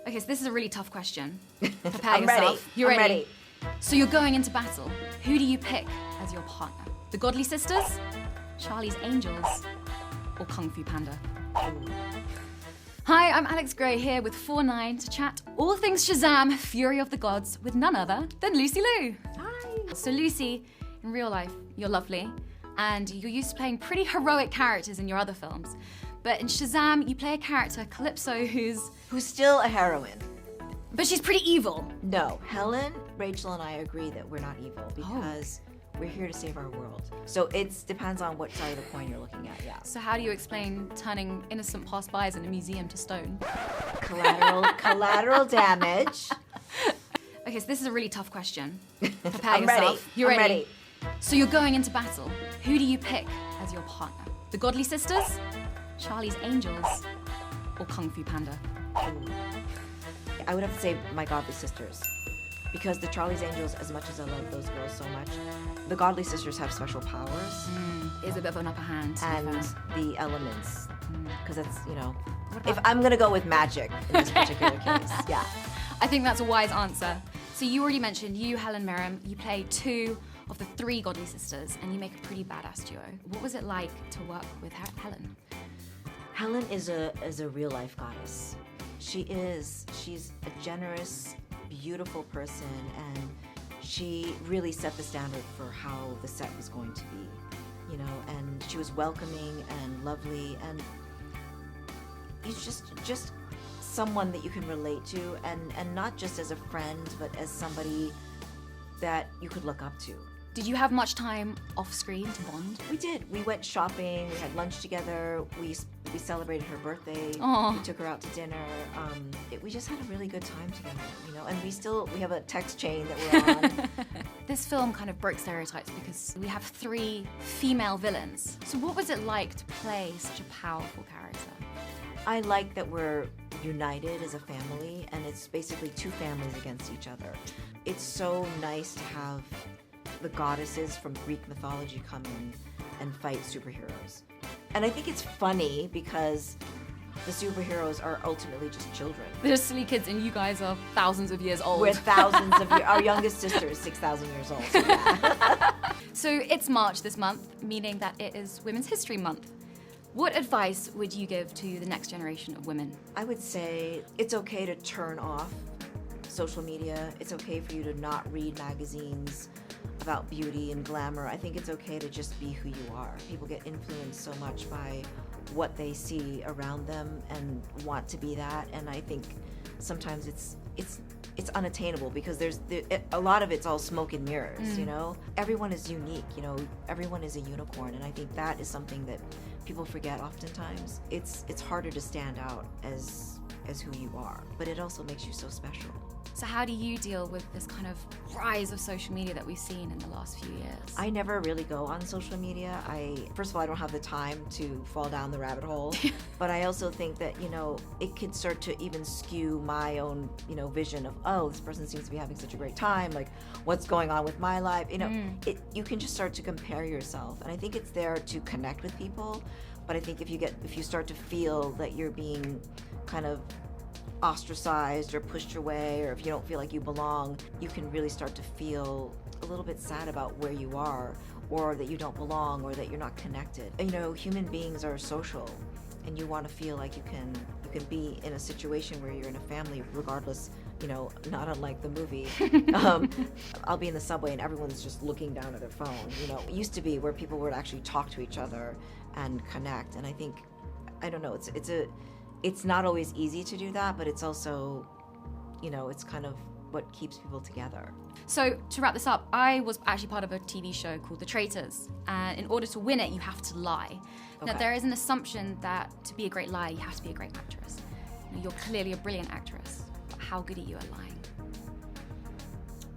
Okay, so this is a really tough question. Prepare I'm yourself. ready. You're I'm ready. So you're going into battle. Who do you pick as your partner? The Godly Sisters, Charlie's Angels, or Kung Fu Panda? Hi, I'm Alex Gray here with 4-9 to chat all things Shazam, Fury of the Gods, with none other than Lucy Liu. Hi. So Lucy, in real life, you're lovely, and you're used to playing pretty heroic characters in your other films. But in Shazam, you play a character, Calypso, who's still a heroine. but she's pretty evil. No, Helen, Rachel, and I agree that we're not evil because we're here to save our world. So it depends on what side of the coin you're looking at, yeah. So how do you explain turning innocent passerbys in a museum to stone? Collateral damage. Okay, so this is a really tough question. Prepare I'm yourself. ready. You're I'm ready. So you're going into battle. Who do you pick as your partner? The Godly Sisters, Charlie's Angels, or Kung Fu Panda? I would have to say my Godly Sisters. Because the Charlie's Angels, as much as I love those girls so much, the Godly Sisters have special powers. Is a bit of an upper hand. to be And fair. the elements. Because that's, What if about- I'm gonna go with magic in this particular case, yeah. I think that's a wise answer. So you already mentioned you, Helen Mirren, you play 2 of the 3 Godly Sisters, and you make a pretty badass duo. What was it like to work with Helen? Helen is a real life goddess. She's a generous, beautiful person, and she really set the standard for how the set was going to be, and she was welcoming and lovely, and he's just someone that you can relate to, and not just as a friend, but as somebody that you could look up to. Did you have much time off screen to bond? We did. We went shopping. We had lunch together. We celebrated her birthday. Aw. We took her out to dinner. We just had a really good time together, And we have a text chain that we're on. This film kind of broke stereotypes because we have 3 female villains. So what was it like to play such a powerful character? I like that we're united as a family, and it's basically 2 families against each other. It's so nice to have the goddesses from Greek mythology come in and fight superheroes. And I think it's funny because the superheroes are ultimately just children. They're silly kids and you guys are thousands of years old. We're thousands of years. Our youngest sister is 6,000 years old. So yeah. So it's March this month, meaning that it is Women's History Month. What advice would you give to the next generation of women? I would say it's okay to turn off social media. It's okay for you to not read magazines about beauty and glamour. I think it's okay to just be who you are. People get influenced so much by what they see around them and want to be that, and I think sometimes it's unattainable because a lot of it's all smoke and mirrors. Everyone is unique. Everyone is a unicorn, and I think that is something that people forget oftentimes. It's harder to stand out as who you are, but it also makes you so special. So how do you deal with this kind of rise of social media that we've seen in the last few years? I never really go on social media. First of all, I don't have the time to fall down the rabbit hole, but I also think that, it could start to even skew my own, vision of, this person seems to be having such a great time, like, what's going on with my life? You can just start to compare yourself, and I think it's there to connect with people, but I think if you start to feel that you're being kind of ostracized or pushed away, or if you don't feel like you belong, you can really start to feel a little bit sad about where you are, or that you don't belong, or that you're not connected. Human beings are social, and you want to feel like you can be in a situation where you're in a family regardless, not unlike the movie. I'll be in the subway and everyone's just looking down at their phone. It used to be where people would actually talk to each other and connect, and I think, I don't know, it's not always easy to do that, but it's also, it's kind of what keeps people together. So to wrap this up, I was actually part of a TV show called The Traitors, and in order to win it, you have to lie. Now, there is an assumption that to be a great liar, you have to be a great actress. You're clearly a brilliant actress, but how good are you at lying?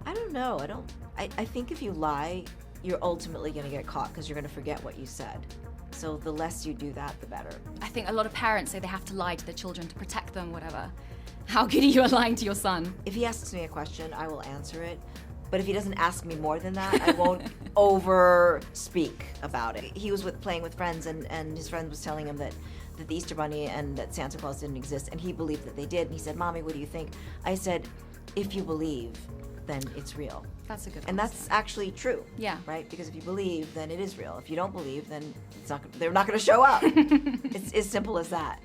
I don't know. I think if you lie, you're ultimately going to get caught because you're going to forget what you said. So the less you do that, the better. I think a lot of parents say they have to lie to their children to protect them, whatever. How good are you at lying to your son? If he asks me a question, I will answer it. But if he doesn't ask me more than that, I won't over speak about it. He was playing with friends, and his friend was telling him that that the Easter Bunny and that Santa Claus didn't exist, and he believed that they did. And he said, "Mommy, what do you think?" I said, "If you believe, then it's real." That's a good And answer. that's actually true. Yeah. Right? Because if you believe, then it is real. If you don't believe, then they're not going to show up. It's as simple as that.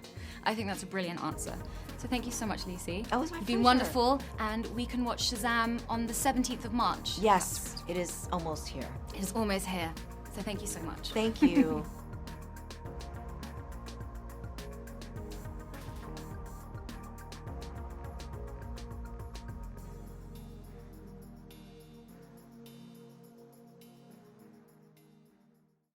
I think that's a brilliant answer. So thank you so much, Lucy. Oh, it was my You've been pleasure. wonderful, and we can watch Shazam on the 17th of March. Yes, it is almost here. It is almost here. So thank you so much. Thank you.